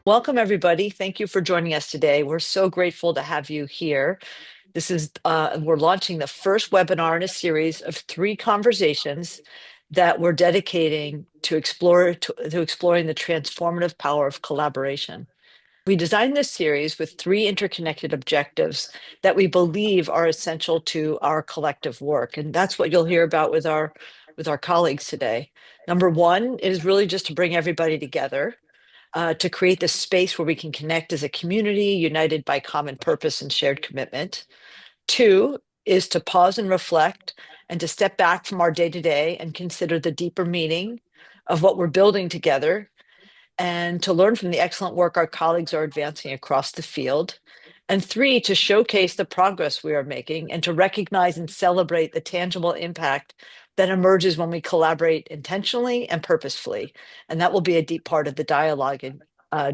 Welcome, everybody. Thank you for joining us today. We're so grateful to have you here. We're launching the first webinar in a series of three conversations that we're dedicating to exploring the transformative power of collaboration. We designed this series with three interconnected objectives that we believe are essential to our collective work. And that's what you'll hear about with our colleagues today. Number one is really just to bring everybody together to create this space where we can connect as a community, united by common purpose and shared commitment. Two is to pause and reflect and to step back from our day to day and consider the deeper meaning of what we're building together and to learn from the excellent work our colleagues are advancing across the field. And three, to showcase the progress we are making and to recognize and celebrate the tangible impact that emerges when we collaborate intentionally and purposefully. And that will be a deep part of the dialogue in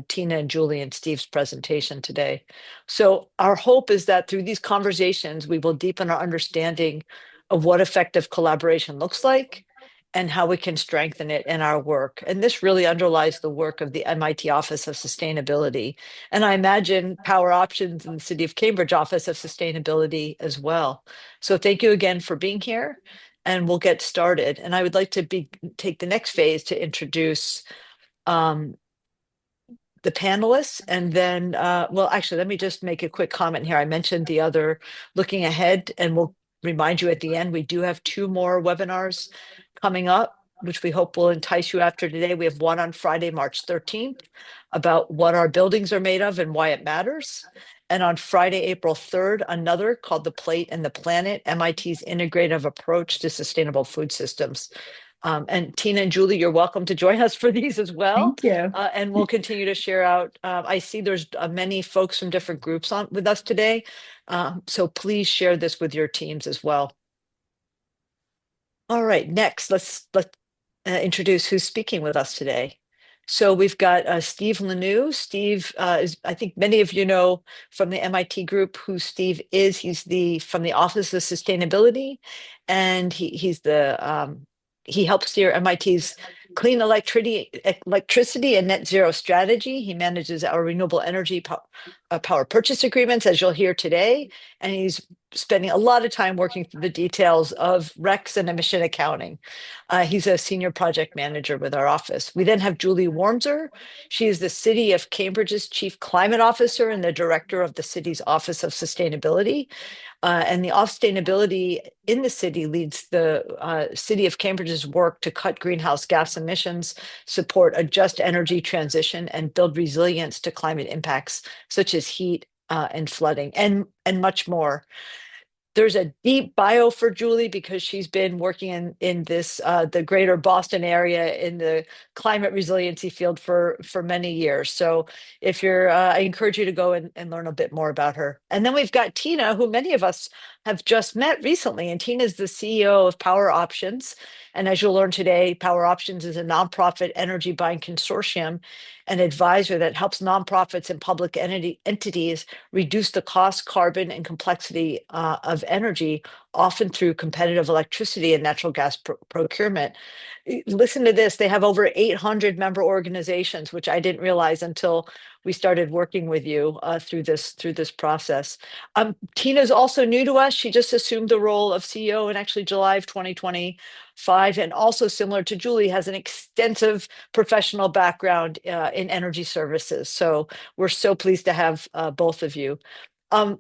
Tina and Julie and Steve's presentation today. So our hope is that through these conversations, we will deepen our understanding of what effective collaboration looks like and how we can strengthen it in our work. And this really underlies the work of the MIT Office of Sustainability. And I imagine Power Options in the City of Cambridge Office of Sustainability as well. So thank you again for being here, and we'll get started. And I would like to take the next phase to introduce um, the panelists, and then, well, actually, let me just make a quick comment here. I mentioned the other looking ahead, and we'll remind you at the end, we do have two more webinars coming up, which we hope will entice you after today. We have one on Friday, March 13th, about what our buildings are made of and why it matters. And on Friday, April 3rd, another called The Plate and the Planet, MIT's Integrative Approach to Sustainable Food Systems. And Tina and Julie, you're welcome to join us for these as well. Thank you. And we'll continue to share out. I see there's many folks from different groups on with us today. So please share this with your teams as well. All right, next, let's introduce who's speaking with us today. So we've got Steve Lanou. Steve is, I think many of you know from the MIT group who Steve is. He's from the Office of Sustainability, and he helps steer MIT's clean electricity and net zero strategy. He manages our renewable energy power purchase agreements, as you'll hear today, and he's spending a lot of time working through the details of RECs and emission accounting. He's a senior project manager with our office. We then have Julie Wormser. She is the City of Cambridge's Chief Climate Officer and the Director of the city's Office of Sustainability. And the sustainability in the city leads the City of Cambridge's work to cut greenhouse gas emissions, support a just energy transition, and build resilience to climate impacts such as heat and flooding, and much more. There's a deep bio for Julie because she's been working in this the greater Boston area in the climate resiliency field for many years. So if you're, I encourage you to go and learn a bit more about her. And then we've got Tina, who many of us have just met recently. And Tina is the CEO of Power Options. And as you'll learn today, Power Options is a nonprofit energy buying consortium and advisor that helps nonprofits and public entities reduce the cost, carbon, and complexity of energy, often through competitive electricity and natural gas procurement. Listen to this, they have over 800 member organizations, which I didn't realize until we started working with you through this process. Tina's also new to us. She just assumed the role of CEO in actually July of 2025, and also similar to Julie, has an extensive professional background in energy services. So we're so pleased to have both of you.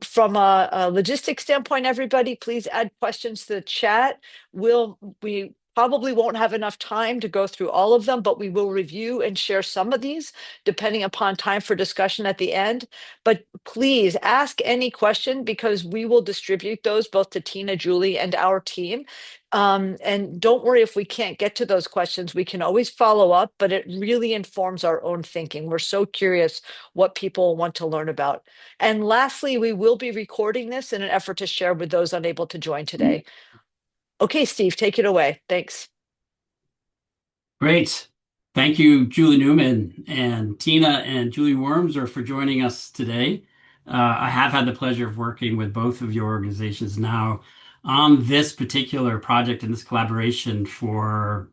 From a logistics standpoint, everybody, please add questions to the chat. We probably won't have enough time to go through all of them, but we will review and share some of these depending upon time for discussion at the end. But please ask any question because we will distribute those both to Tina, Julie, and our team. And don't worry if we can't get to those questions, we can always follow up, but it really informs our own thinking. We're so curious what people want to learn about. And lastly, we will be recording this in an effort to share with those unable to join today. Okay, Steve, take it away. Thanks. Great. Thank you, Julie Newman and Tina and Julie Wormser for joining us today. I have had the pleasure of working with both of your organizations now on this particular project and this collaboration for,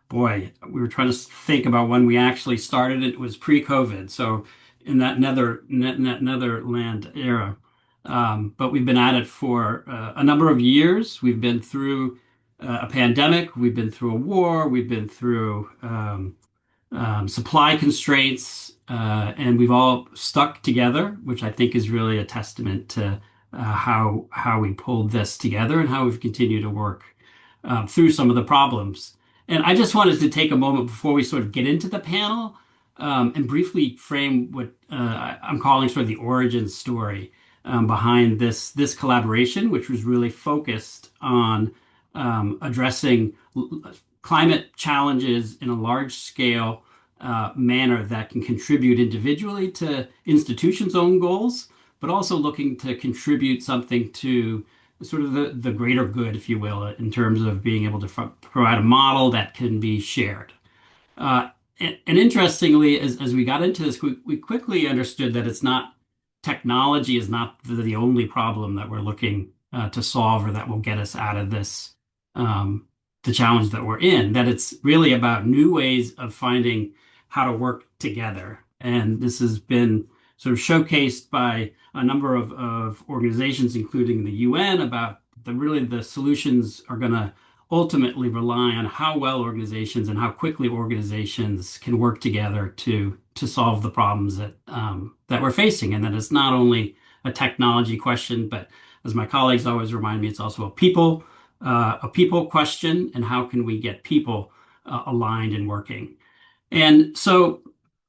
boy, we were trying to think about when we actually started. It was pre-COVID. So in that Netherland era. But we've been at it for a number of years. We've been through a pandemic, we've been through a war, we've been through supply constraints, and we've all stuck together, which I think is really a testament to how we pulled this together and how we've continued to work through some of the problems. And I just wanted to take a moment before we sort of get into the panel and briefly frame what I'm calling sort of the origin story behind this collaboration, which was really focused on addressing climate challenges in a large scale manner that can contribute individually to institutions' own goals, but also looking to contribute something to sort of the greater good, if you will, in terms of being able to provide a model that can be shared. Uh, and interestingly, as we got into this, we quickly understood that it's not technology is not the only problem that we're looking to solve or that will get us out of this the challenge that we're in. That it's really about new ways of finding how to work together. And this has been sort of showcased by a number of organizations, including the UN, about the solutions are going to ultimately rely on how well organizations and how quickly organizations can work together to solve the problems that we're facing, and that it's not only a technology question, but as my colleagues always remind me, it's also a people question, and how can we get people aligned and working. And so,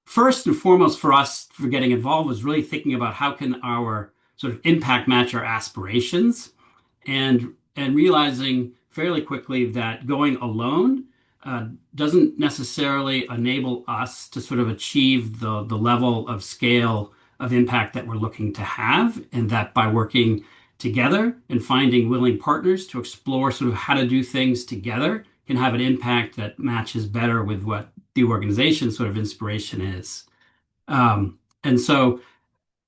first and foremost for us for getting involved was really thinking about how can our sort of impact match our aspirations, and realizing fairly quickly that going alone doesn't necessarily enable us to sort of achieve the level of scale of impact that we're looking to have, and that by working together and finding willing partners to explore sort of how to do things together can have an impact that matches better with what the organization's sort of inspiration is. And so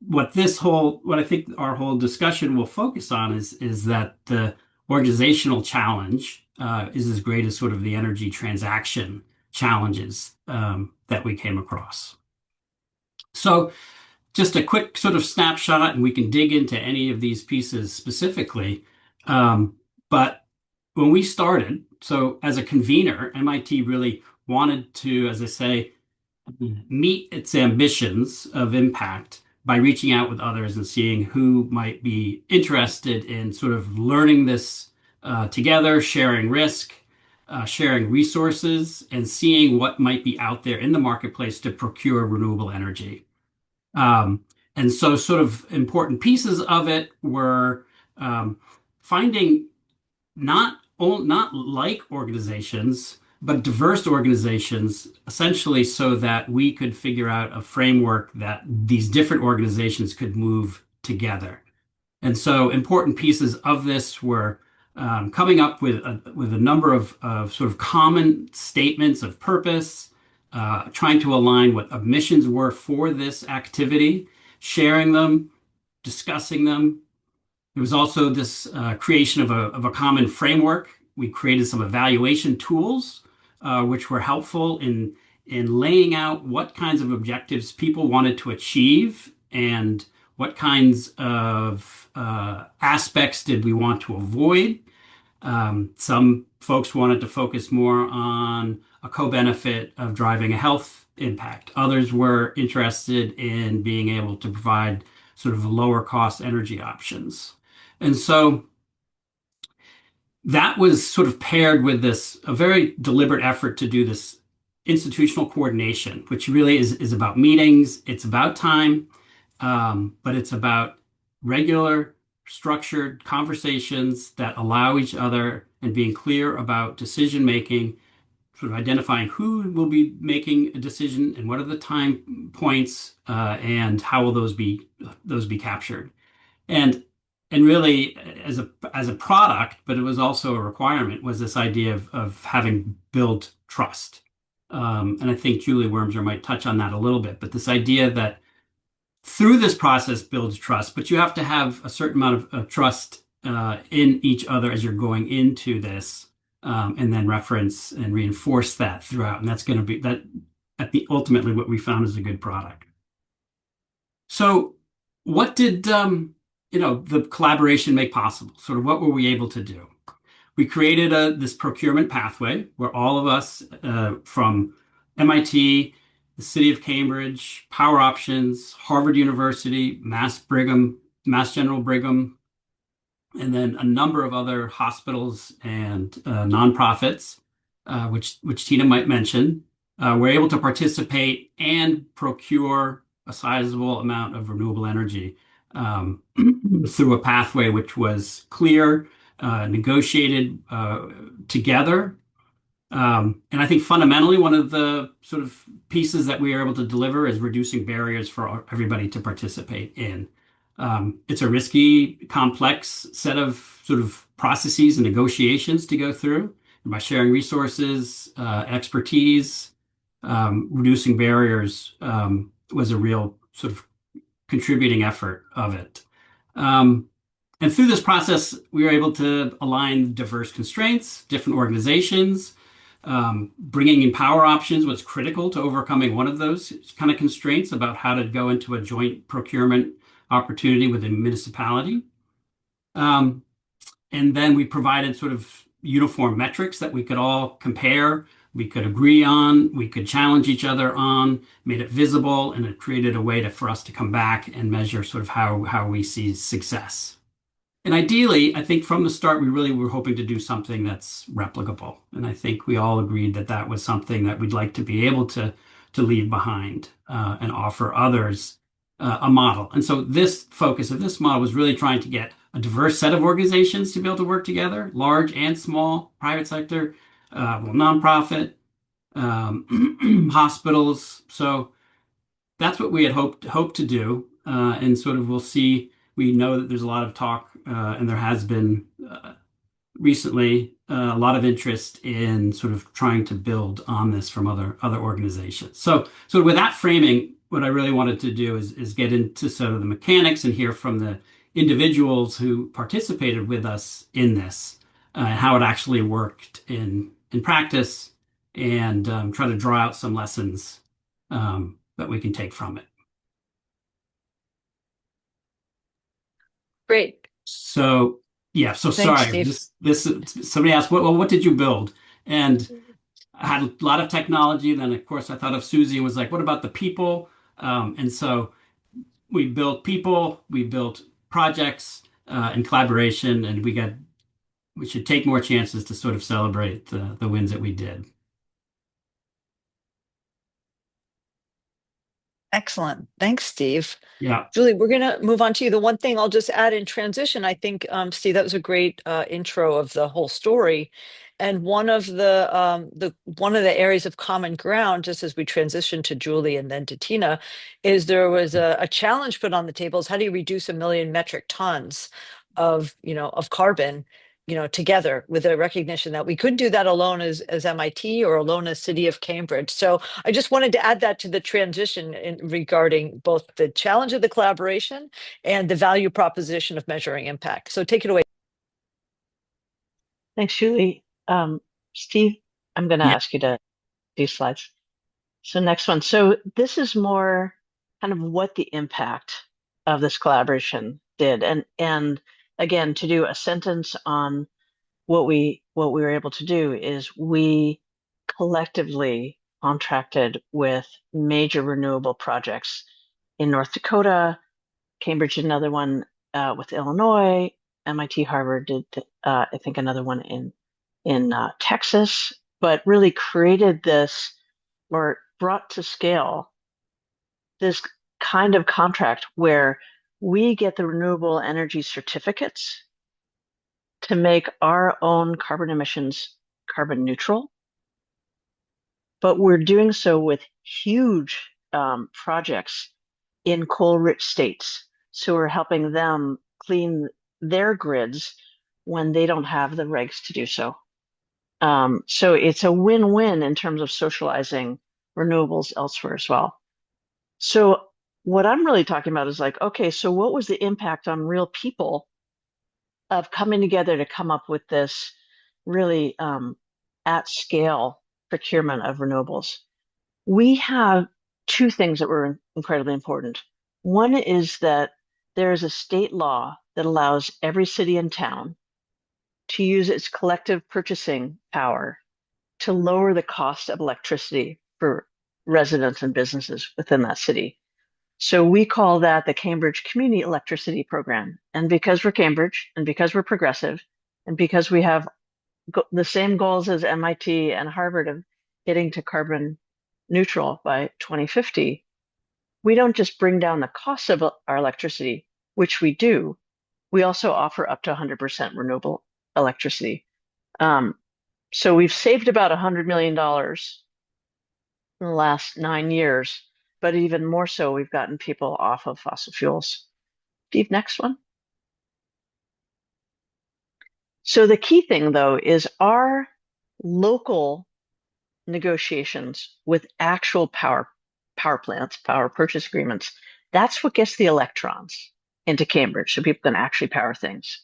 what I think our whole discussion will focus on is that the organizational challenge is as great as sort of the energy transaction challenges that we came across. So just a quick sort of snapshot, and we can dig into any of these pieces specifically. But when we started, so as a convener, MIT really wanted to, as I say, meet its ambitions of impact by reaching out with others and seeing who might be interested in sort of learning this together, sharing risk, sharing resources, and seeing what might be out there in the marketplace to procure renewable energy. And so, sort of important pieces of it were finding not like organizations, but diverse organizations, essentially so that we could figure out a framework that these different organizations could move together. And so important pieces of this were coming up with a number of sort of common statements of purpose, trying to align what missions were for this activity, sharing them, discussing them. There was also this creation of a common framework. We created some evaluation tools, which were helpful in laying out what kinds of objectives people wanted to achieve and what kinds of aspects did we want to avoid. Some folks wanted to focus more on a co-benefit of driving a health impact. Others were interested in being able to provide sort of lower cost energy options. And so that was sort of paired with a very deliberate effort to do this institutional coordination, which really is about meetings, it's about time, but it's about regular, structured conversations that allow each other and being clear about decision making, sort of identifying who will be making a decision and what are the time points, and how will those be captured. And and really as a product, but it was also a requirement, was this idea of having built trust. And I think Julie Wormser might touch on that a little bit, but this idea that through this process builds trust, but you have to have a certain amount of trust in each other as you're going into this, and then reference and reinforce that throughout. And that's going to be that ultimately what we found is a good product. So, what did the collaboration make possible? Sort of what were we able to do? We created this procurement pathway where all of us from MIT, the City of Cambridge, Power Options, Harvard University, Mass General Brigham, and then a number of other hospitals and nonprofits, which Tina might mention, were able to participate and procure a sizable amount of renewable energy um, through a pathway which was clear, negotiated together. And I think fundamentally, one of the sort of pieces that we are able to deliver is reducing barriers for everybody to participate in. It's a risky, complex set of sort of processes and negotiations to go through. And by sharing resources, expertise, reducing barriers was a real sort of contributing effort of it. Um, and through this process, we were able to align diverse constraints, different organizations. Bringing in power options was critical to overcoming one of those kind of constraints about how to go into a joint procurement opportunity with a municipality. Um, and then we provided sort of uniform metrics that we could all compare, we could agree on, we could challenge each other on, made it visible, and it created a way for us to come back and measure sort of how we see success. And ideally, I think from the start, we really were hoping to do something that's replicable. And I think we all agreed that that was something that we'd like to be able to leave behind and offer others a model. And so this focus of this model was really trying to get a diverse set of organizations to be able to work together, large and small, private sector, nonprofit, hospitals. So that's what we had hoped to do, and sort of we'll see. We know that there's a lot of talk, and there has been recently a lot of interest in sort of trying to build on this from other organizations. So with that framing, what I really wanted to do is get into sort of the mechanics and hear from the individuals who participated with us in this, how it actually worked in practice, and try to draw out some lessons that we can take from it. Great. So yeah, so Thanks, sorry. Steve. This somebody asked, what did you build? And I had a lot of technology. Then of course I thought of Susie and was like, what about the people? And so we built people, we built projects in collaboration, and we should take more chances to sort of celebrate the wins that we did. Excellent. Thanks, Steve. Yeah. Julie, we're going to move on to you. The one thing I'll just add in transition, I think, Steve, that was a great intro of the whole story. And one of the areas of common ground, just as we transition to Julie and then to Tina, is there was a challenge put on the table: is how do you reduce 1 million metric tons of carbon, together, with a recognition that we couldn't do that alone as MIT or alone as City of Cambridge. So I just wanted to add that to the transition regarding both the challenge of the collaboration and the value proposition of measuring impact. So take it away. Thanks, Julie. Steve, I'm going to Yeah. ask you to do slides. So next one. So this is more kind of what the impact of this collaboration did. And again, to do a sentence on what we were able to do is we collectively contracted with major renewable projects in North Dakota. Cambridge did another one with Illinois. MIT, Harvard did, I think, another one in Texas, but really created this, or brought to scale this kind of contract where we get the renewable energy certificates to make our own carbon emissions carbon neutral, but we're doing so with huge projects in coal-rich states. So we're helping them clean their grids when they don't have the regs to do so. So it's a win-win in terms of socializing renewables elsewhere as well. So what I'm really talking about is like, okay, so what was the impact on real people of coming together to come up with this really at scale procurement of renewables? We have two things that were incredibly important. One is that there is a state law that allows every city and town to use its collective purchasing power to lower the cost of electricity for residents and businesses within that city. So we call that the Cambridge Community Electricity Program. And because we're Cambridge and because we're progressive and because we have the same goals as MIT and Harvard of getting to carbon neutral by 2050, we don't just bring down the cost of our electricity, which we do, we also offer up to 100% renewable electricity. So we've saved about $100 million in the last 9 years, but even more so, we've gotten people off of fossil fuels. Steve, next one. So the key thing, though, is our local negotiations with actual power plants, power purchase agreements. That's what gets the electrons into Cambridge, so people can actually power things.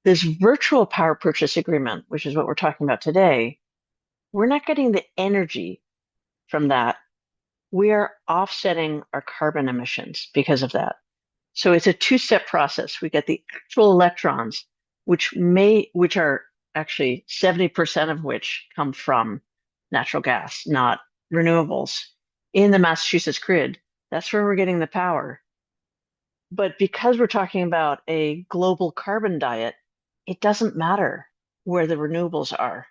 This virtual power purchase agreement, which is what we're talking about today, we're not getting the energy from that. We are offsetting our carbon emissions because of that. So it's a two-step process. We get the actual electrons, which are actually 70% of which come from natural gas, not renewables, in the Massachusetts grid. That's where we're getting the power. But because we're talking about a global carbon diet, it doesn't matter where the renewables are.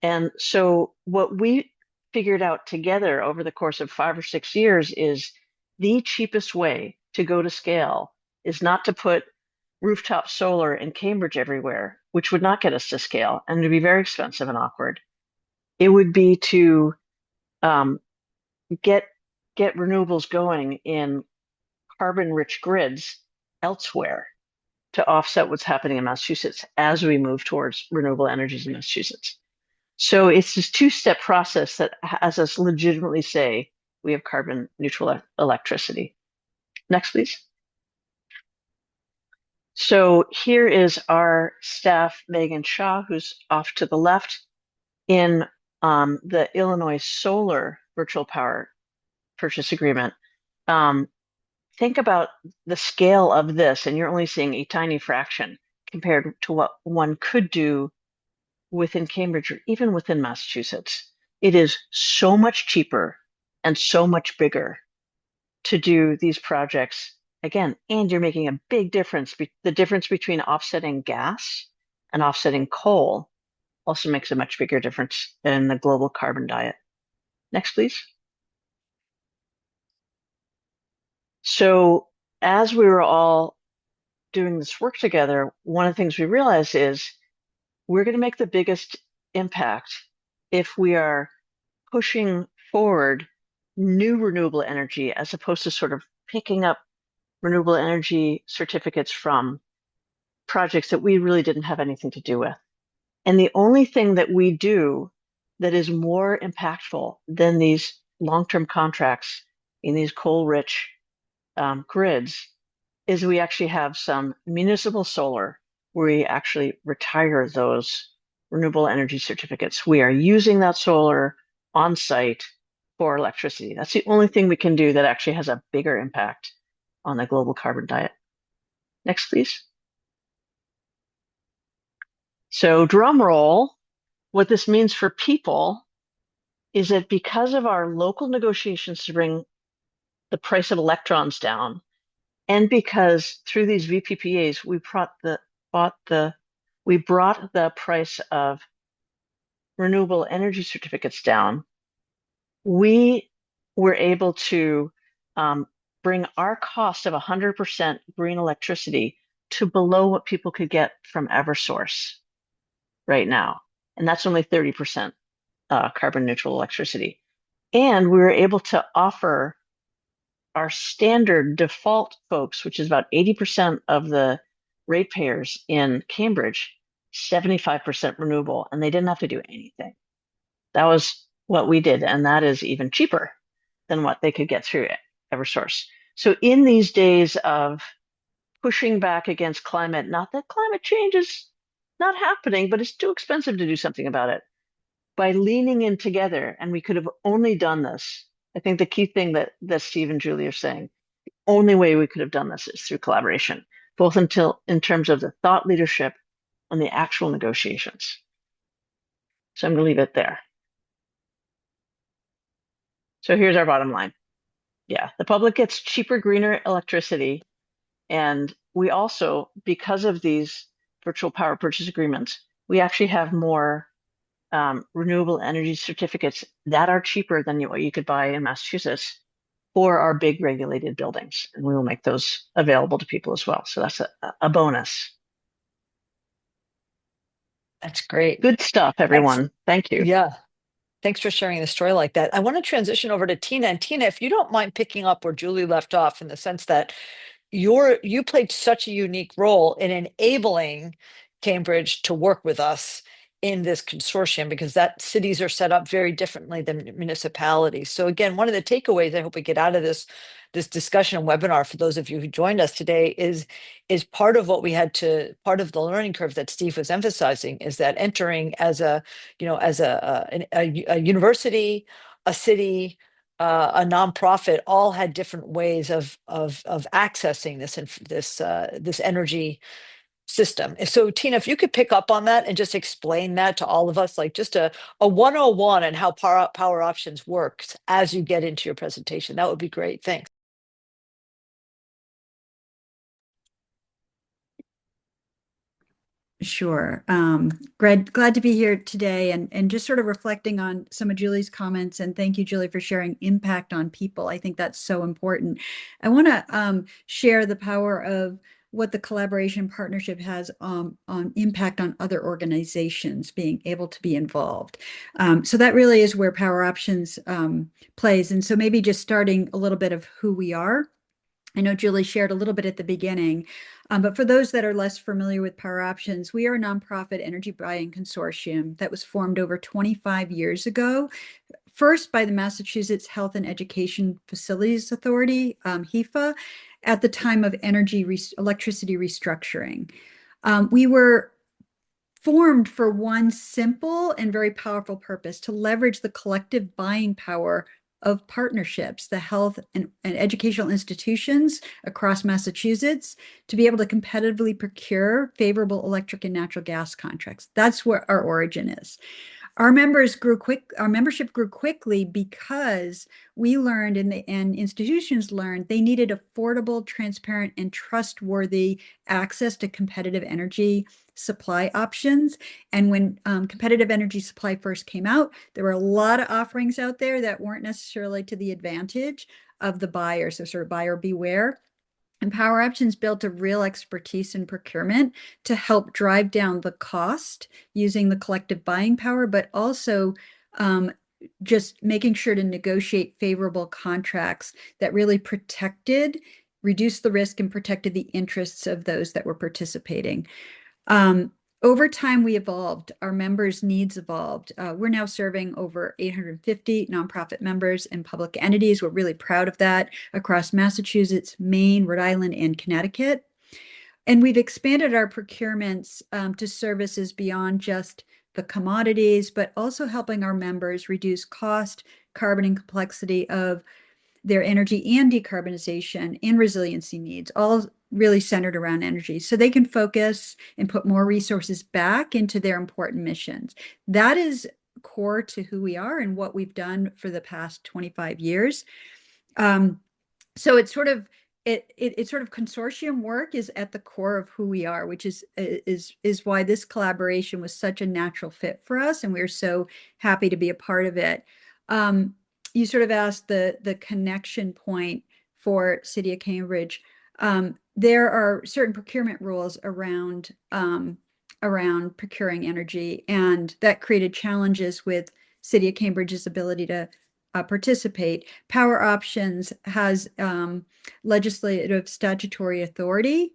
And so what we figured out together over the course of 5 or 6 years is the cheapest way to go to scale is not to put rooftop solar in Cambridge everywhere, which would not get us to scale and would be very expensive and awkward. It would be to get renewables going in carbon-rich grids elsewhere to offset what's happening in Massachusetts as we move towards renewable energies in Massachusetts. So it's this two-step process that has us legitimately say we have carbon neutral electricity. Next, please. So here is our staff, Megan Shaw, who's off to the left, in the Illinois Solar Virtual Power Purchase Agreement. Think about the scale of this, and you're only seeing a tiny fraction compared to what one could do within Cambridge or even within Massachusetts. It is so much cheaper and so much bigger to do these projects again, and you're making a big difference. The difference between offsetting gas and offsetting coal also makes a much bigger difference in the global carbon diet. Next, please. So as we were all doing this work together, one of the things we realized is we're going to make the biggest impact if we are pushing forward new renewable energy as opposed to sort of picking up renewable energy certificates from projects that we really didn't have anything to do with. And the only thing that we do that is more impactful than these long-term contracts in these coal-rich grids is we actually have some municipal solar where we actually retire those renewable energy certificates. We are using that solar on site for electricity. That's the only thing we can do that actually has a bigger impact on the global carbon diet. Next, please. So drum roll, what this means for people is that because of our local negotiations to bring the price of electrons down, and because through these VPPAs, we brought the price of renewable energy certificates down, we were able to bring our cost of 100% green electricity to below what people could get from Eversource right now. And that's only 30% carbon neutral electricity. And we were able to offer our standard default folks, which is about 80% of the ratepayers in Cambridge, 75% renewable, and they didn't have to do anything. That was what we did, and that is even cheaper than what they could get through Eversource. So in these days of pushing back against climate, not that climate change is not happening, but it's too expensive to do something about it. By leaning in together, and we could have only done this, I think the key thing that Steve and Julie are saying, only way we could have done this is through collaboration, both in terms of the thought leadership and the actual negotiations. So I'm going to leave it there. So here's our bottom line. Yeah, the public gets cheaper, greener electricity. And we also, because of these virtual power purchase agreements, we actually have more renewable energy certificates that are cheaper than what you could buy in Massachusetts for our big regulated buildings. And we will make those available to people as well. So that's a bonus. That's great. Good stuff, everyone. Thank you. Yeah. Thanks for sharing the story like that. I want to transition over to Tina. And Tina, if you don't mind picking up where Julie left off, in the sense that you played such a unique role in enabling Cambridge to work with us in this consortium, because that cities are set up very differently than municipalities. So again, one of the takeaways I hope we get out of this discussion and webinar, for those of you who joined us today, is part of what we had to, part of the learning curve that Steve was emphasizing, is that entering as a, as a university, a city, a nonprofit, all had different ways of accessing this energy system. So Tina, if you could pick up on that and just explain that to all of us, like just a 101 on how power options works as you get into your presentation, that would be great. Thanks. Sure. Glad to be here today, and just sort of reflecting on some of Julie's comments. And thank you, Julie, for sharing impact on people. I think that's so important. I want to share the power of what the collaboration partnership has on impact on other organizations being able to be involved. So that really is where Power Options plays. And so maybe just starting a little bit of who we are. I know Julie shared a little bit at the beginning, but for those that are less familiar with Power Options, we are a nonprofit energy buying consortium that was formed over 25 years ago, first by the Massachusetts Health and Education Facilities Authority, HEFA, at the time of electricity restructuring. We were formed for one simple and very powerful purpose: to leverage the collective buying power of partnerships, the health and educational institutions across Massachusetts, to be able to competitively procure favorable electric and natural gas contracts. That's where our origin is. Our membership grew quickly because we learned, and institutions learned, they needed affordable, transparent, and trustworthy access to competitive energy supply options. And when competitive energy supply first came out, there were a lot of offerings out there that weren't necessarily to the advantage of the buyer. So sort of buyer beware. And Power Options built a real expertise in procurement to help drive down the cost using the collective buying power, but also just making sure to negotiate favorable contracts that really reduced the risk and protected the interests of those that were participating. Over time, we evolved. Our members' needs evolved. We're now serving over 850 nonprofit members and public entities. We're really proud of that, across Massachusetts, Maine, Rhode Island, and Connecticut. And we've expanded our procurements to services beyond just the commodities, but also helping our members reduce cost, carbon, and complexity of their energy and decarbonization and resiliency needs, all really centered around energy, so they can focus and put more resources back into their important missions. That is core to who we are and what we've done for the past 25 years. So it's sort of consortium work is at the core of who we are, which is why this collaboration was such a natural fit for us, and we're so happy to be a part of it. You sort of asked the connection point for City of Cambridge. There are certain procurement rules around procuring energy, and that created challenges with City of Cambridge's ability to participate. Power Options has legislative statutory authority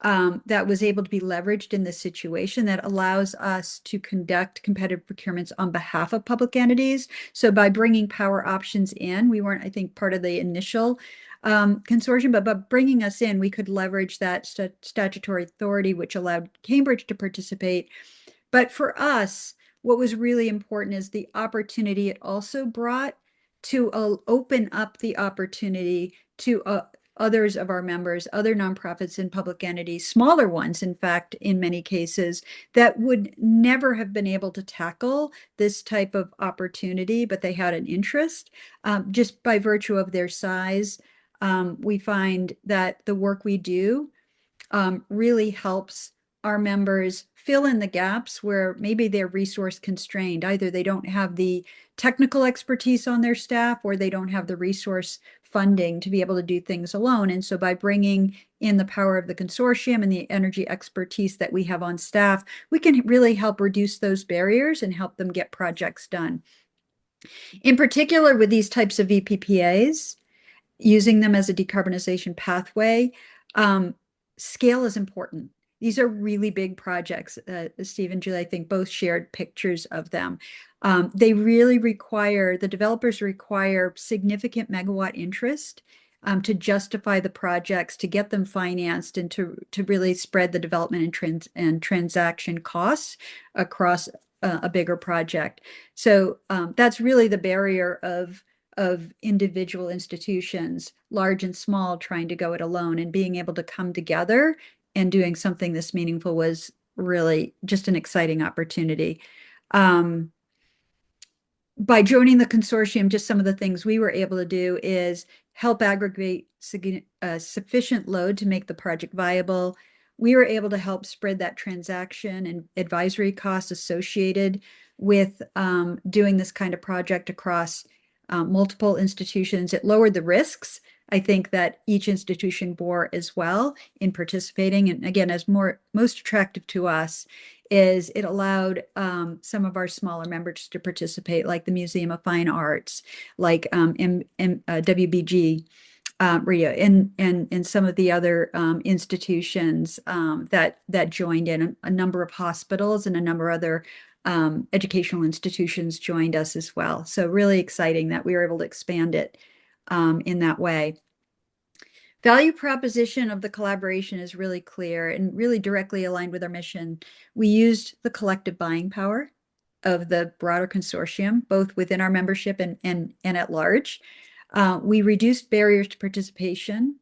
that was able to be leveraged in this situation that allows us to conduct competitive procurements on behalf of public entities. So by bringing Power Options in, we weren't, I think, part of the initial consortium, but bringing us in, we could leverage that statutory authority, which allowed Cambridge to participate. But for us, what was really important is the opportunity it also brought to open up the opportunity to others of our members, other nonprofits and public entities, smaller ones, in fact, in many cases, that would never have been able to tackle this type of opportunity, but they had an interest just by virtue of their size. We find that the work we do really helps our members fill in the gaps where maybe they're resource constrained. Either they don't have the technical expertise on their staff or they don't have the resource funding to be able to do things alone. And so by bringing in the power of the consortium and the energy expertise that we have on staff, we can really help reduce those barriers and help them get projects done. In particular, with these types of VPPAs, using them as a decarbonization pathway, scale is important. These are really big projects. Steve and Julie, I think, both shared pictures of them. They really require, the developers require significant megawatt interest to justify the projects, to get them financed, and to really spread the development and transaction costs across a bigger project. So that's really the barrier of individual institutions, large and small, trying to go it alone, and being able to come together and doing something this meaningful was really just an exciting opportunity. By joining the consortium, just some of the things we were able to do is help aggregate sufficient load to make the project viable. We were able to help spread that transaction and advisory costs associated with doing this kind of project across multiple institutions. It lowered the risks, I think, that each institution bore as well in participating. And again, as most attractive to us is it allowed some of our smaller members to participate, like the Museum of Fine Arts, like WBG, Rio, and some of the other institutions that joined in. A number of hospitals and a number of other educational institutions joined us as well. So really exciting that we were able to expand it in that way. Value proposition of the collaboration is really clear and really directly aligned with our mission. We used the collective buying power of the broader consortium, both within our membership and at large. We reduced barriers to participation.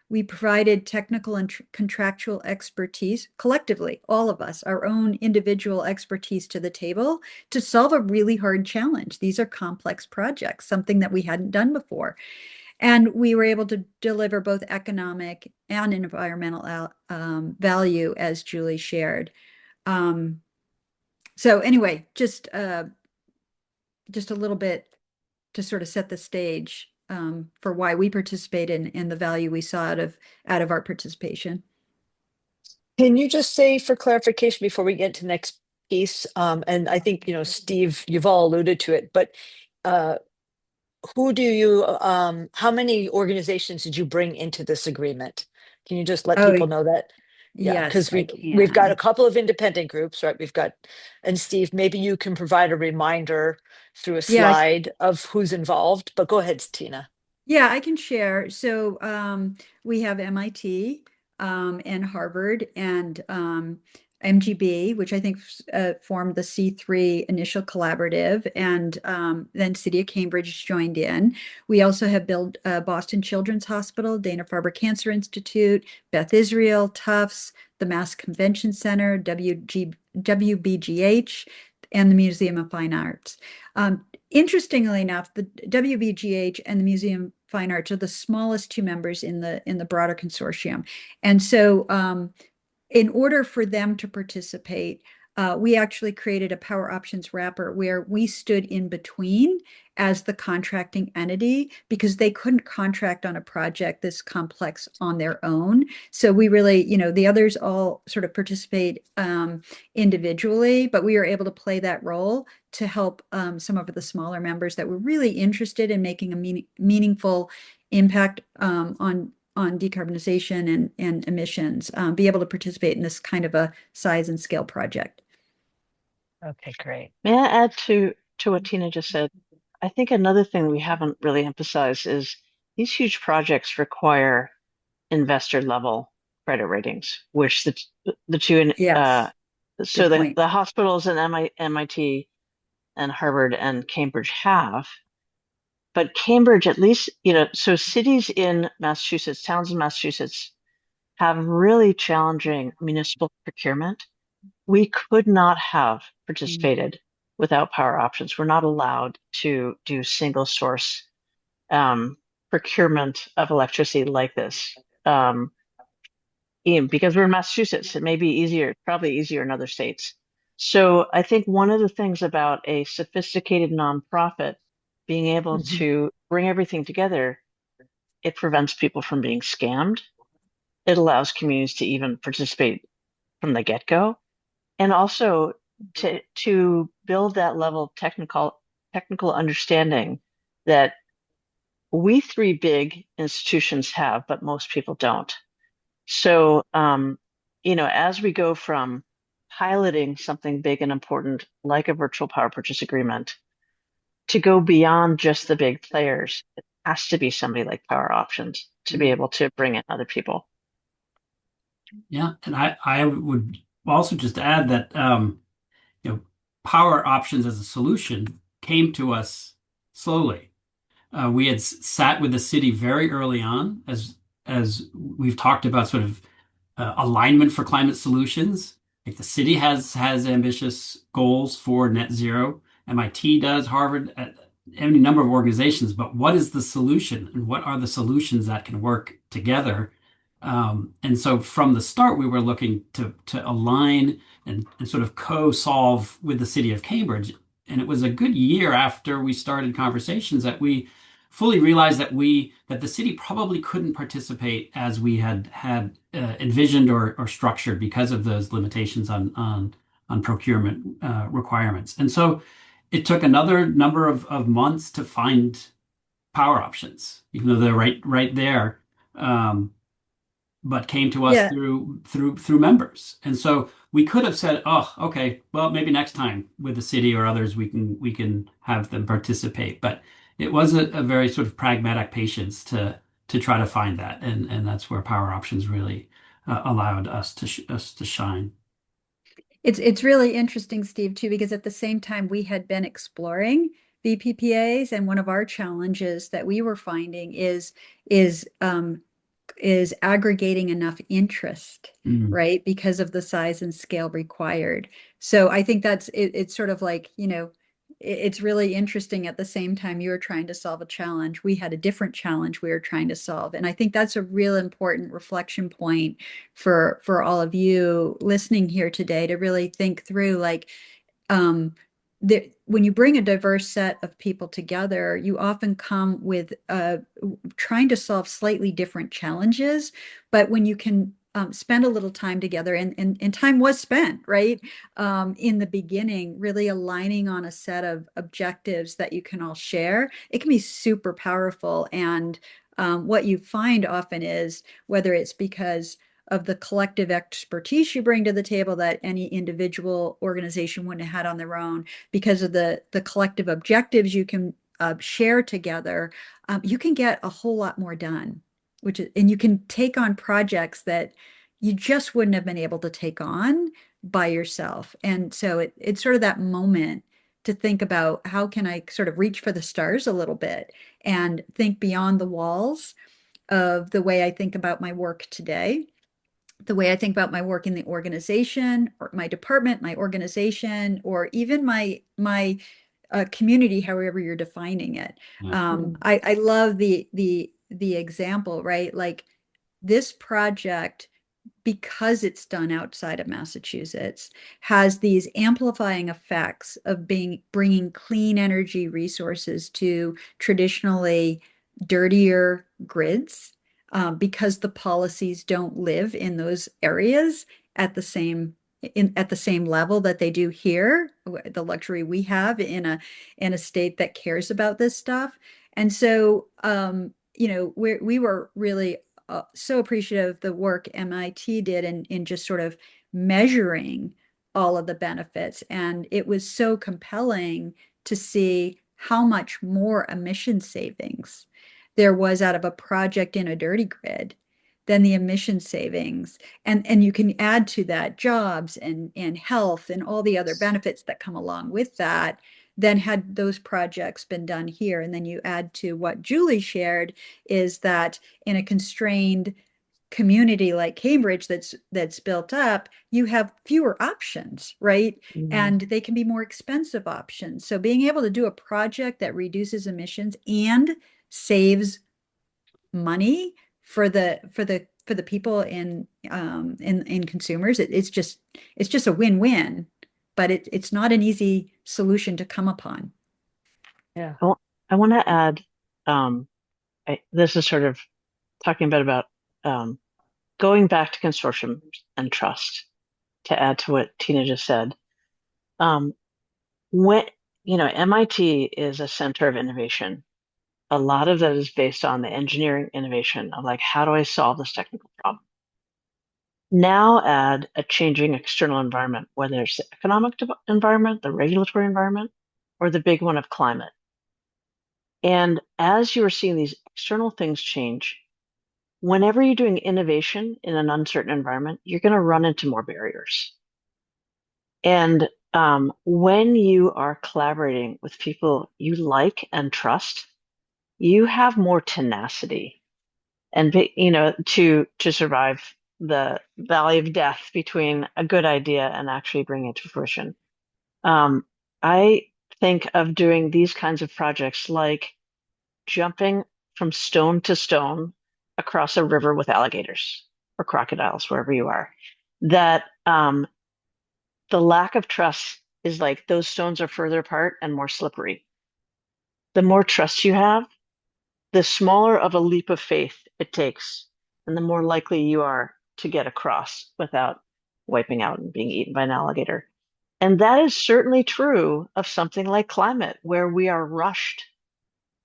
We provided technical and contractual expertise, collectively, all of us, our own individual expertise to the table to solve a really hard challenge. These are complex projects, something that we hadn't done before. And we were able to deliver both economic and environmental value, as Julie shared. So anyway, just a little bit to sort of set the stage for why we participate and the value we saw out of our participation. Can you just say, for clarification, before we get to the next piece, and I think, Steve, you've all alluded to it, but who do you, how many organizations did you bring into this agreement? Can you just let people know that? Yeah, Yes, because I we've got can. a couple of independent groups, right? And Steve, maybe you can provide a reminder through a Yeah, slide of who's involved, but go ahead, Tina. yeah, I can share. So we have MIT and Harvard and MGB, which I think formed the C3 initial collaborative, and then City of Cambridge joined in. We also have built Boston Children's Hospital, Dana-Farber Cancer Institute, Beth Israel, Tufts, the Mass Convention Center, WBGH, and the Museum of Fine Arts. Interestingly enough, the WBGH and the Museum of Fine Arts are the smallest two members in the broader consortium. And so in order for them to participate, we actually created a power options wrapper where we stood in between as the contracting entity because they couldn't contract on a project this complex on their own. So we really, the others all sort of participate individually, but we were able to play that role to help some of the smaller members that were really interested in making a meaningful impact on decarbonization and emissions, be able to participate in this kind of a size and scale project. Okay, great. May I add to what Tina just said? I think another thing we haven't really emphasized is these huge projects require investor level credit ratings, which the two Yes, so good point. the hospitals in MIT and Harvard and Cambridge have, But Cambridge, at least, so cities in Massachusetts, towns in Massachusetts have really challenging municipal procurement. We could not have participated without power options. We're not allowed to do single source procurement of electricity like this. Because we're in Massachusetts, it may be easier, probably easier in other states. So I think one of the things about a sophisticated nonprofit being able to bring everything together, it prevents people from being scammed. It allows communities to even participate from the get-go, and also to build that level of technical understanding that we three big institutions have, but most people don't. So, as we go from piloting something big and important like a virtual power purchase agreement to go beyond just the big players, it has to be somebody like Power Options to be able to bring in other people. Yeah, and I would also just add that power options as a solution came to us slowly. We had sat with the city very early on, as we've talked about, sort of alignment for climate solutions. Like the city has ambitious goals for net zero. MIT does, Harvard, any number of organizations. But what is the solution, and what are the solutions that can work together? And so from the start, we were looking to align and sort of co-solve with the city of Cambridge. And it was a good year after we started conversations that we fully realized that the city probably couldn't participate as we had envisioned or structured because of those limitations on procurement requirements. And so it took another number of months to find power options, even though they're right there. But came to us Yeah. through members. And so we could have said, oh, okay, well, maybe next time with the city or others we can have them participate. But it was a very sort of pragmatic patience to try to find that, and that's where Power Options really allowed us to shine. It's really interesting, Steve, too, because at the same time we had been exploring VPPAs, and one of our challenges that we were finding is aggregating enough interest, Mm. right? Because of the size and scale required. So I think it's sort of like, it's really interesting. At the same time you were trying to solve a challenge, we had a different challenge we were trying to solve. And I think that's a real important reflection point for all of you listening here today, to really think through, like, when you bring a diverse set of people together, you often come with trying to solve slightly different challenges. But when you can spend a little time together, and time was spent, right? In the beginning, really aligning on a set of objectives that you can all share, it can be super powerful. And what you find often is, whether it's because of the collective expertise you bring to the table that any individual organization wouldn't have had on their own, because of the collective objectives you can share together, you can get a whole lot more done, and you can take on projects that you just wouldn't have been able to take on by yourself. And so it's sort of that moment to think about, how can I sort of reach for the stars a little bit and think beyond the walls of the way I think about my work today, the way I think about my work in the organization, or my department, my organization, or even my community, however you're defining it. Yeah. I love the example, right? Like, this project, because it's done outside of Massachusetts, has these amplifying effects of bringing clean energy resources to traditionally dirtier grids, because the policies don't live in those areas at the same level that they do here, the luxury we have in a state that cares about this stuff. And so we were really so appreciative of the work MIT did in just sort of measuring all of the benefits. And it was so compelling to see how much more emission savings there was out of a project in a dirty grid than the emission savings. And you can add to that jobs and health and all the other benefits that come along with that, then had those projects been done here, and then you add to what Julie shared, is that in a constrained community like Cambridge that's built up, you have fewer options, right? And they can be more expensive options. So being able to do a project that reduces emissions and saves money for the people in consumers, it's just a win-win, but it's not an easy solution to come upon. Yeah. I want to add, this is sort of talking about going back to consortium and trust, to add to what Tina just said. When, MIT is a center of innovation. A lot of that is based on the engineering innovation of like, how do I solve this technical problem? Now add a changing external environment, whether it's the economic environment, the regulatory environment, or the big one of climate. And as you are seeing these external things change, whenever you're doing innovation in an uncertain environment, you're going to run into more barriers. And when you are collaborating with people you like and trust, you have more tenacity and to survive the valley of death between a good idea and actually bringing it to fruition. I think of doing these kinds of projects like jumping from stone to stone across a river with alligators or crocodiles, wherever you are. That the lack of trust is like those stones are further apart and more slippery. The more trust you have, the smaller of a leap of faith it takes, and the more likely you are to get across without wiping out and being eaten by an alligator. And that is certainly true of something like climate, where we are rushed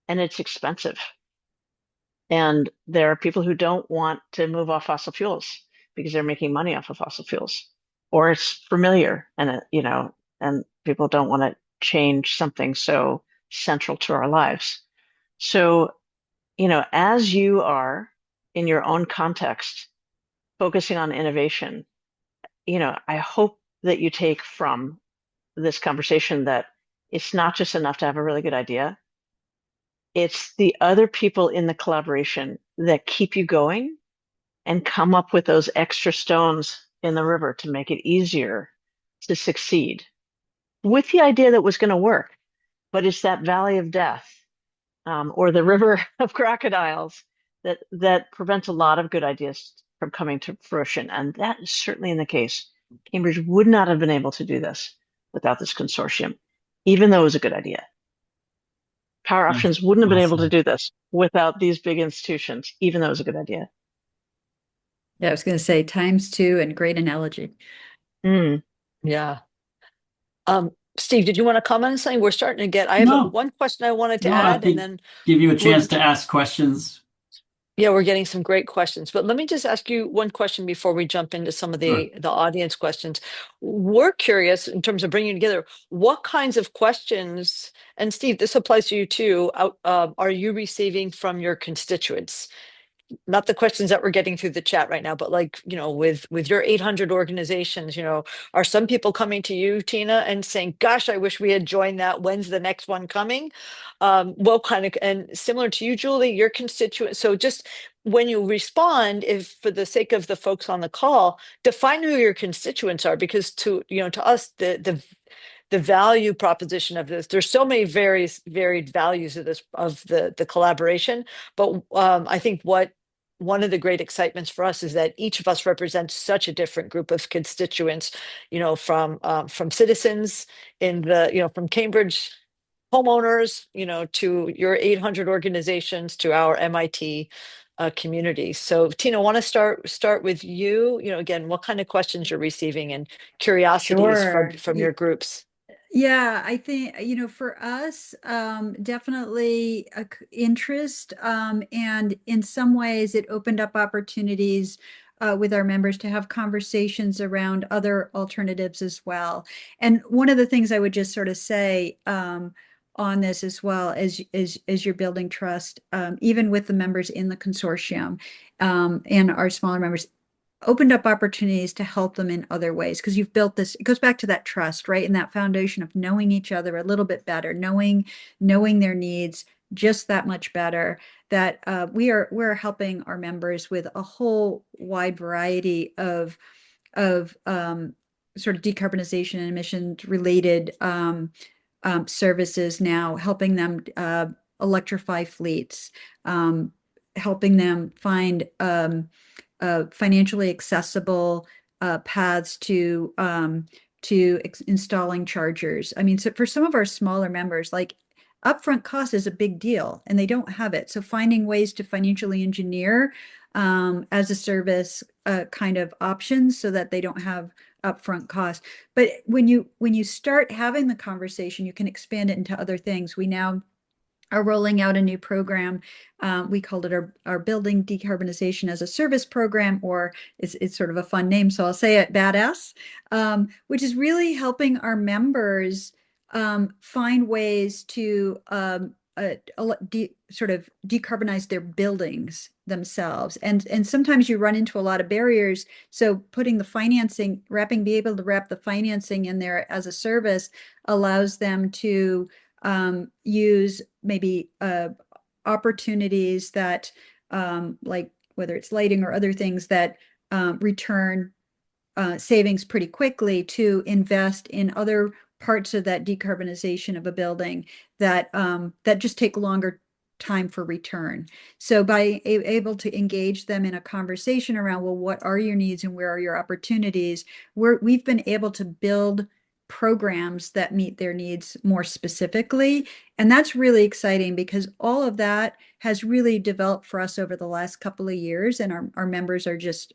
and it's expensive. And there are people who don't want to move off fossil fuels because they're making money off of fossil fuels, or it's familiar and and people don't want to change something so central to our lives. So, as you are in your own context focusing on innovation, I hope that you take from this conversation that it's not just enough to have a really good idea. It's the other people in the collaboration that keep you going and come up with those extra stones in the river to make it easier to succeed with the idea that was going to work. But it's that valley of death, or the river of crocodiles that prevents a lot of good ideas from coming to fruition. And that is certainly in the case. Cambridge would not have been able to do this without this consortium, even though it was a good idea. Power Options wouldn't have been able to do this without these big institutions, even though it was a good idea. Yeah, I was going to say ×2 and great analogy. Yeah. Steve, did you want to comment on something? We're starting to get, I have No. one question I wanted to No, I add, think and then give you a chance to ask questions. yeah, we're getting some great questions. But let me just ask you one question before we jump into some of the audience questions. We're curious in terms of bringing together what kinds of questions, and Steve, this applies to you too, are you receiving from your constituents? Not the questions that we're getting through the chat right now, but like, with your 800 organizations, are some people coming to you, Tina, and saying, gosh, I wish we had joined that. When's the next one coming? What kind of, and similar to you, Julie, your constituent. So just when you respond, if for the sake of the folks on the call, define who your constituents are, because to us, the value proposition of this, there's so many varied values of this, of the collaboration. But I think one of the great excitements for us is that each of us represents such a different group of constituents, from citizens from Cambridge homeowners, to your 800 organizations, to our MIT community. So Tina, I want to start with you. Again, what kind of questions you're receiving and curiosities from your groups? Yeah, I think, for us, definitely interest, and in some ways it opened up opportunities with our members to have conversations around other alternatives as well. And one of the things I would just sort of say on this as well, as you're building trust, even with the members in the consortium and our smaller members, opened up opportunities to help them in other ways because you've built this. It goes back to that trust, right? And that foundation of knowing each other a little bit better, knowing their needs just that much better. That we're helping our members with a whole wide variety of sort of decarbonization and emissions related services now, helping them electrify fleets, helping them find financially accessible paths to installing chargers. I mean, so for some of our smaller members, like upfront cost is a big deal and they don't have it. So finding ways to financially engineer as a service kind of options so that they don't have upfront costs. But when you start having the conversation, you can expand it into other things. We now are rolling out a new program. We called it our Building Decarbonization as a Service program, or it's sort of a fun name, so I'll say it, Badass, which is really helping our members find ways to sort of decarbonize their buildings themselves. And sometimes you run into a lot of barriers. So putting the financing, be able to wrap the financing in there as a service allows them to use maybe opportunities that like whether it's lighting or other things that return savings pretty quickly to invest in other parts of that decarbonization of a building that that just take longer time for return. So by able to engage them in a conversation around, well, what are your needs and where are your opportunities? We've been able to build programs that meet their needs more specifically. And that's really exciting because all of that has really developed for us over the last couple of years. And our members are just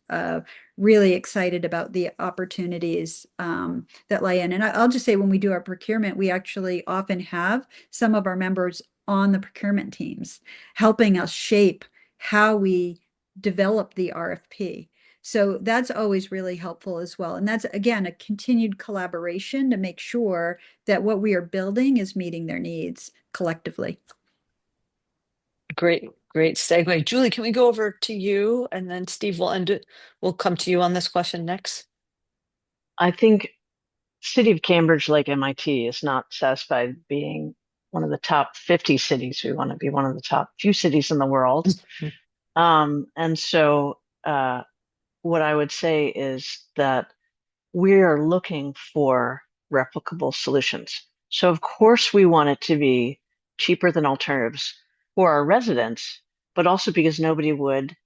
really excited about the opportunities that lie in. And I'll just say when we do our procurement, we actually often have some of our members on the procurement teams, helping us shape how we develop the RFP. So that's always really helpful as well. And that's, again, a continued collaboration to make sure that what we are building is meeting their needs collectively. Great segue. Julie, can we go over to you and then Steve will end it. We'll come to you on this question next. I think City of Cambridge, like MIT, is not satisfied being one of the top 50 cities. We want to be one of the top few cities in the world. And so what I would say is that we are looking for replicable solutions. So of course we want it to be cheaper than alternatives for our residents, but also because nobody would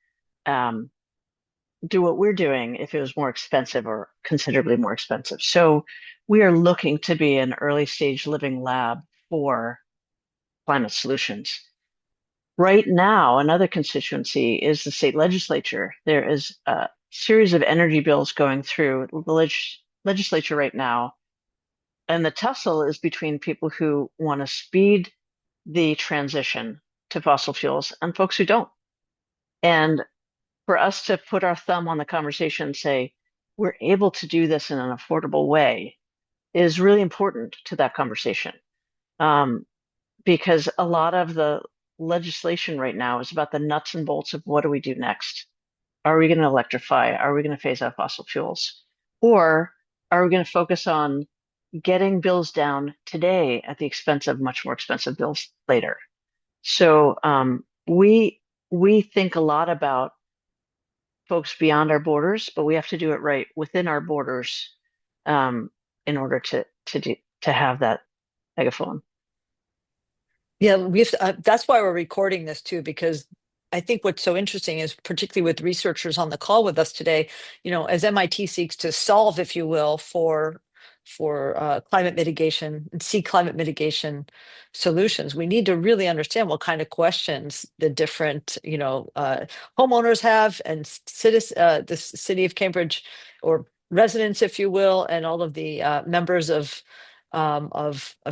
do what we're doing if it was more expensive or considerably more expensive. So we are looking to be an early stage living lab for climate solutions. Right now, another constituency is the state legislature. There is a series of energy bills going through the legislature right now. And the tussle is between people who want to speed the transition to fossil fuels and folks who don't. And for us to put our thumb on the conversation and say, we're able to do this in an affordable way is really important to that conversation. Because a lot of the legislation right now is about the nuts and bolts of what do we do next? Are we going to electrify? Are we going to phase out fossil fuels? Or are we going to focus on getting bills down today at the expense of much more expensive bills later? So we think a lot about folks beyond our borders, but we have to do it right within our borders in order to have that megaphone. Yeah, that's why we're recording this too, because I think what's so interesting is, particularly with researchers on the call with us today, as MIT seeks to solve, if you will, for climate mitigation and see climate mitigation solutions, we need to really understand what kind of questions the different, homeowners have and the city of Cambridge or residents, if you will, and all of the members of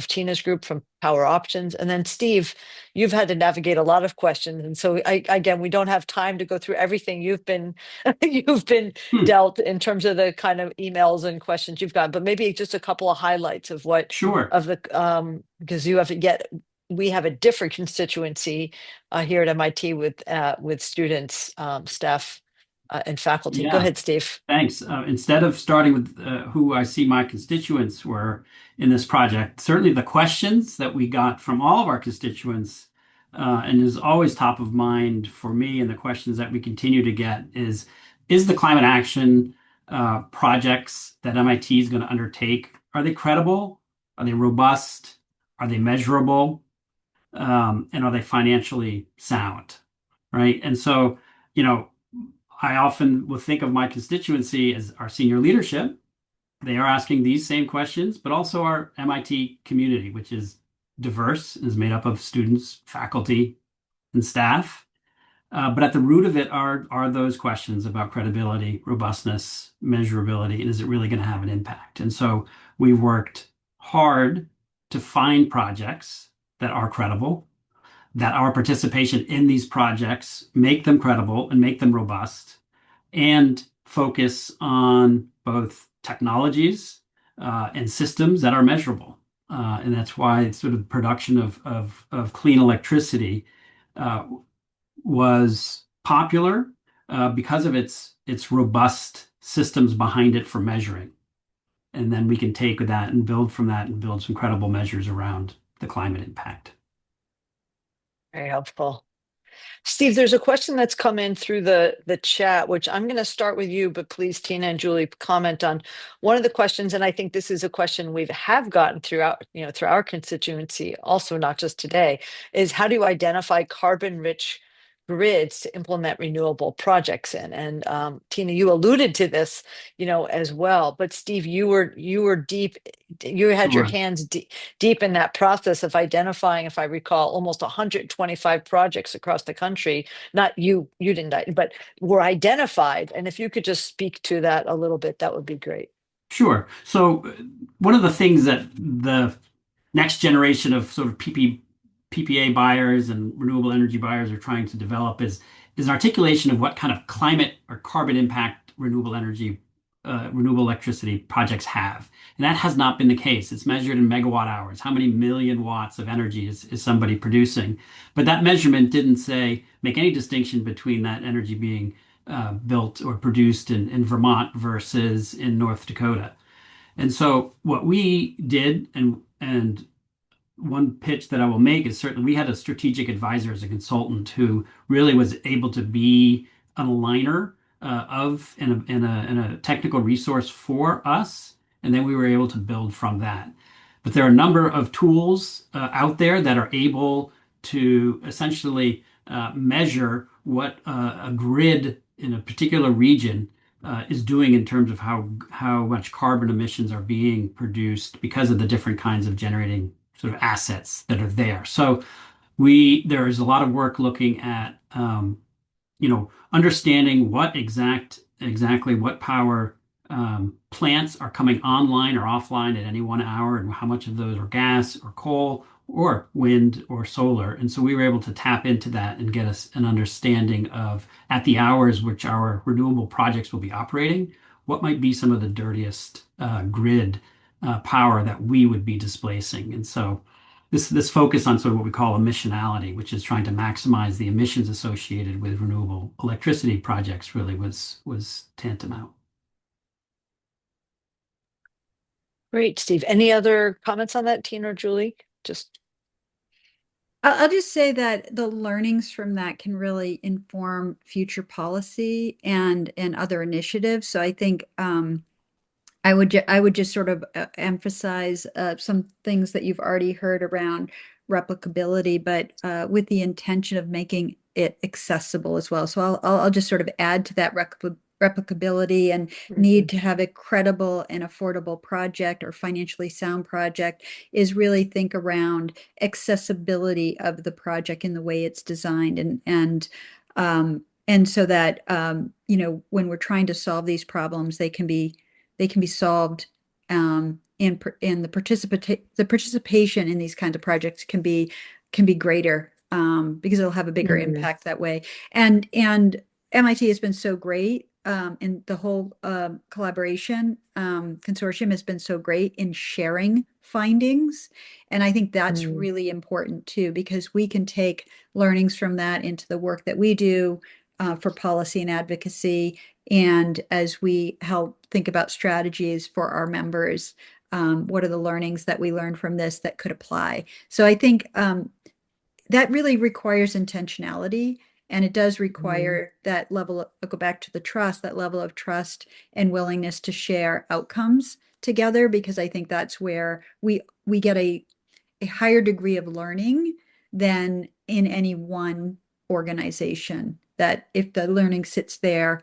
Tina's group from Power Options. And then Steve, you've had to navigate a lot of questions. And so again, we don't have time to go through everything you've been dealt in terms of the kind of emails and questions you've got, but maybe just a couple of highlights of what Sure. of the because we have a different constituency here at MIT with students, staff. and faculty. Go Yeah. ahead, Steve. Thanks. Instead of starting with who I see my constituents were in this project, certainly the questions that we got from all of our constituents, and is always top of mind for me, and the questions that we continue to get is the climate action projects that MIT is going to undertake, are they credible? Are they robust? Are they measurable? And are they financially sound? Right. And so, you know, I often will think of my constituency as our senior leadership. They are asking these same questions, but also our MIT community, which is diverse, is made up of students, faculty, and staff. But at the root of it are those questions about credibility, robustness, measurability, and is it really going to have an impact? And so we've worked hard to find projects that are credible, that our participation in these projects make them credible and make them robust, and focus on both technologies and systems that are measurable. And that's why sort of production of clean electricity was popular because of its robust systems behind it for measuring. And then we can take that and build from that and build some credible measures around the climate impact. Very helpful. Steve, there's a question that's come in through the chat, which I'm going to start with you, but please, Tina and Julie, comment on one of the questions. And I think this is a question we have gotten throughout, through our constituency, also not just today, is how do you identify carbon-rich grids to implement renewable projects in? And Tina, you alluded to this, as well. But Steve, you were deep. You had your Sure. hands deep in that process of identifying, if I recall, almost 125 projects across the country. Not you didn't, but were identified. And if you could just speak to that a little bit, that would be great. Sure. So one of the things that the next generation of sort of PPA buyers and renewable energy buyers are trying to develop is an articulation of what kind of climate or carbon impact renewable electricity projects have. And that has not been the case. It's measured in megawatt hours. How many million watts of energy is somebody producing? But that measurement didn't make any distinction between that energy being built or produced in Vermont versus in North Dakota. And so what we did, and one pitch that I will make is certainly we had a strategic advisor as a consultant who really was able to be an aligner and a technical resource for us, and then we were able to build from that. But there are a number of tools out there that are able to essentially measure what a grid in a particular region is doing in terms of how much carbon emissions are being produced because of the different kinds of generating sort of assets that are there. So there is a lot of work looking at understanding what exactly what power plants are coming online or offline at any 1 hour, and how much of those are gas or coal or wind or solar. And so we were able to tap into that and get us an understanding of, at the hours which our renewable projects will be operating, what might be some of the dirtiest grid power that we would be displacing. And so this focus on sort of what we call emissionality, which is trying to maximize the emissions associated with renewable electricity projects, really was tantamount. Great, Steve. Any other comments on that, Tina or Julie? I'll just say that the learnings from that can really inform future policy and other initiatives. So I think I would just sort of emphasize some things that you've already heard around replicability, but with the intention of making it accessible as well. So I'll just sort of add to that replicability and need to have a credible and affordable project or financially sound project is really think around accessibility of the project in the way it's designed and so that when we're trying to solve these problems, they can be solved in the participation in these kinds of projects can be greater because it'll have a bigger impact that way. And MIT has been so great in the whole collaboration consortium has been so great in sharing findings. And I think that's really important too, because we can take learnings from that into the work that we do for policy and advocacy, and as we help think about strategies for our members, what are the learnings that we learned from this that could apply? So I think that really requires intentionality, and it does require that level of, I'll go back to the trust, that level of trust and willingness to share outcomes together, because I think that's where we get a higher degree of learning than in any one organization. That if the learning sits there,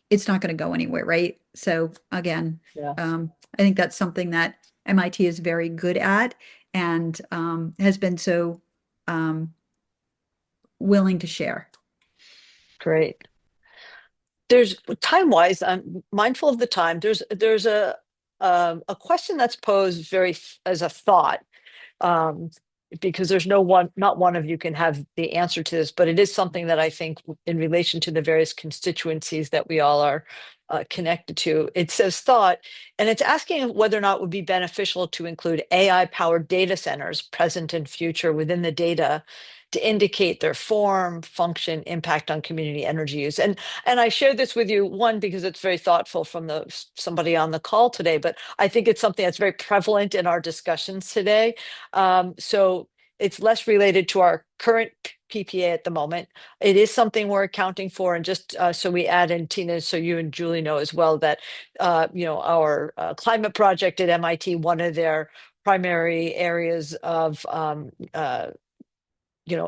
it's not going to go anywhere, right? So again, Yeah. I think that's something that MIT is very good at, and has been so willing to share. Great. There's time-wise, I'm mindful of the time. There's a question that's posed as a thought, um, because there's not one of you can have the answer to this, but it is something that I think in relation to the various constituencies that we all are connected to. It says thought, and it's asking whether or not it would be beneficial to include AI-powered data centers, present and future, within the data to indicate their form, function, impact on community energy use. And I share this with you, one, because it's very thoughtful from somebody on the call today, but I think it's something that's very prevalent in our discussions today. So it's less related to our current PPA at the moment. It is something we're accounting for, and just so we add in, Tina, so you and Julie know as well that our climate project at MIT, one of their primary areas of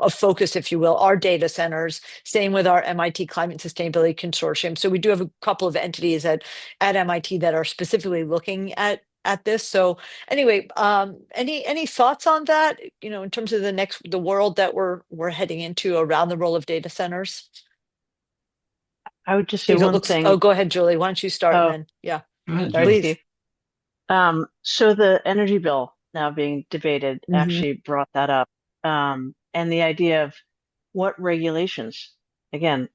of focus, if you will, are data centers. Same with our MIT Climate Sustainability Consortium. So we do have a couple of entities at MIT that are specifically looking at this. So anyway, any thoughts on that? In terms of the world that we're heading into around the role of data centers. I would just say Steve, it one looks. thing. Oh, go ahead, Julie. Why don't you start and Oh, then yeah, Go ahead, sorry, Julie. please. Steve. So the energy bill now being debated Mhm. actually brought that up. And the idea of what regulations, again,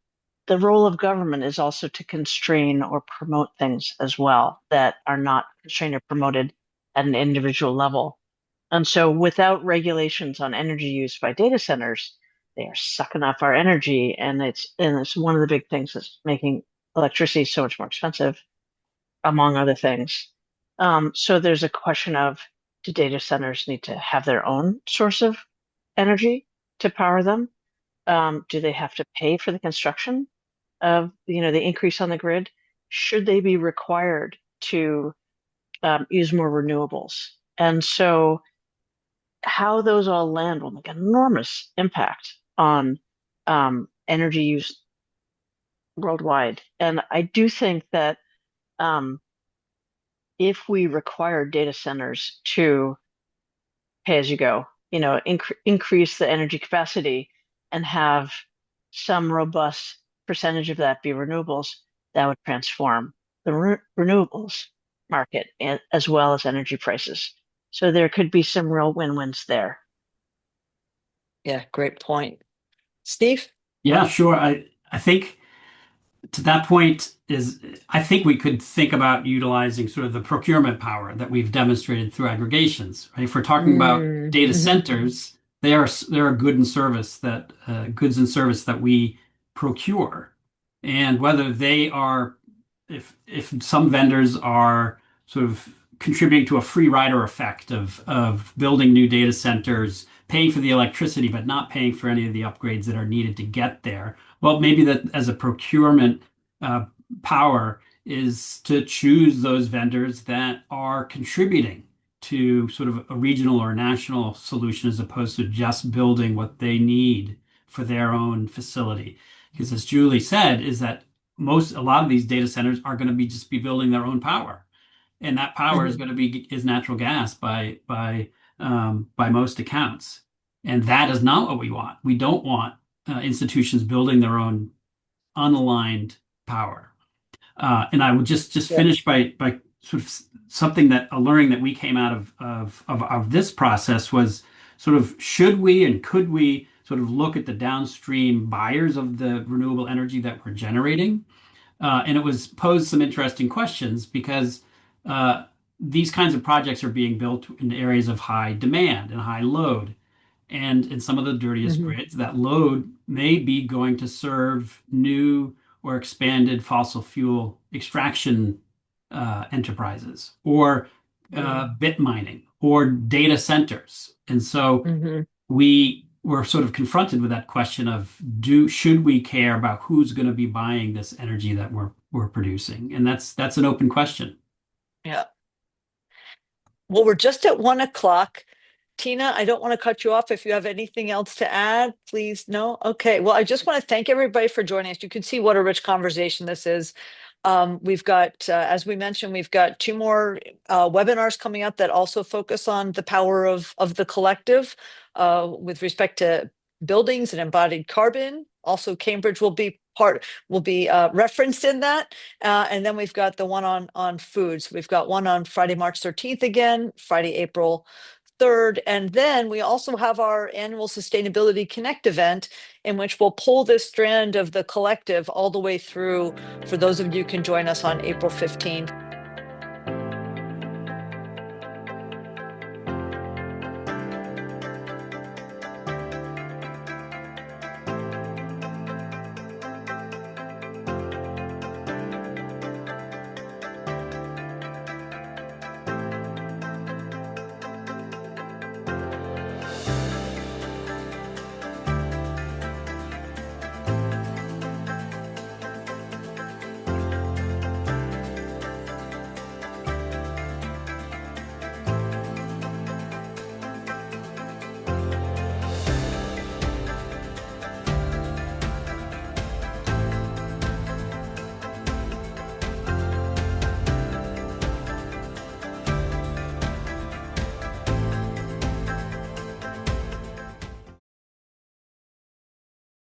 the role of government is also to constrain or promote things as well that are not constrained or promoted at an individual level. And so without regulations on energy use by data centers, they are sucking up our energy. And it's one of the big things that's making electricity so much more expensive, among other things. So there's a question of, do data centers need to have their own source of energy to power them? Do they have to pay for the construction of, the increase on the grid? Should they be required to use more renewables? And so how those all land will make an enormous impact on energy use worldwide. And I do think that if we require data centers to pay as you go, increase the energy capacity and have some robust percentage of that be renewables, that would transform the renewables market as well as energy prices. So there could be some real win-wins there. Yeah, great point. Steve? Yeah, sure. I think to that point I think we could think about utilizing sort of the procurement power that we've demonstrated through aggregations, right? If we're talking about data Mhm. centers, they are goods and service that we procure, and whether they are, if some vendors are sort of contributing to a free rider effect of building new data centers, paying for the electricity, but not paying for any of the upgrades that are needed to get there. Well, maybe that as a procurement uh, power is to choose those vendors that are contributing to sort of a regional or national solution as opposed to just building what they need for their own facility. Because as Julie said, is that a lot of these data centers are going to just be building their own power, and that power is Mhm. going to be is natural gas by most accounts, and that is not what we want. We don't want institutions building their own unaligned power. And I would just Yeah. finish by sort of something that a learning that we came out of this process was sort of, should we and could we sort of look at the downstream buyers of the renewable energy that we're generating? And it was posed some interesting questions because these kinds of projects are being built in areas of high demand and high load. And in some of the dirtiest Mhm. grids, that load may be going to serve new or expanded fossil fuel extraction enterprises, or bit mining, or data centers. And so Mhm. we were sort of confronted with that question of should we care about who's going to be buying this energy that we're producing? And that's an open question. Yeah. Well, we're just at 1 o'clock. Tina, I don't want to cut you off. If you have anything else to add, please. No? Okay. Well, I just want to thank everybody for joining us. You can see what a rich conversation this is. We've got, as we mentioned, we've got 2 more webinars coming up that also focus on the power of the collective with respect to buildings and embodied carbon. Also, Cambridge will be referenced in that. And then we've got the one on foods. We've got one on Friday, March 13th again, Friday, April 3rd. And then we also have our annual Sustainability Connect event, in which we'll pull this strand of the collective all the way through for those of you who can join us on April 15th.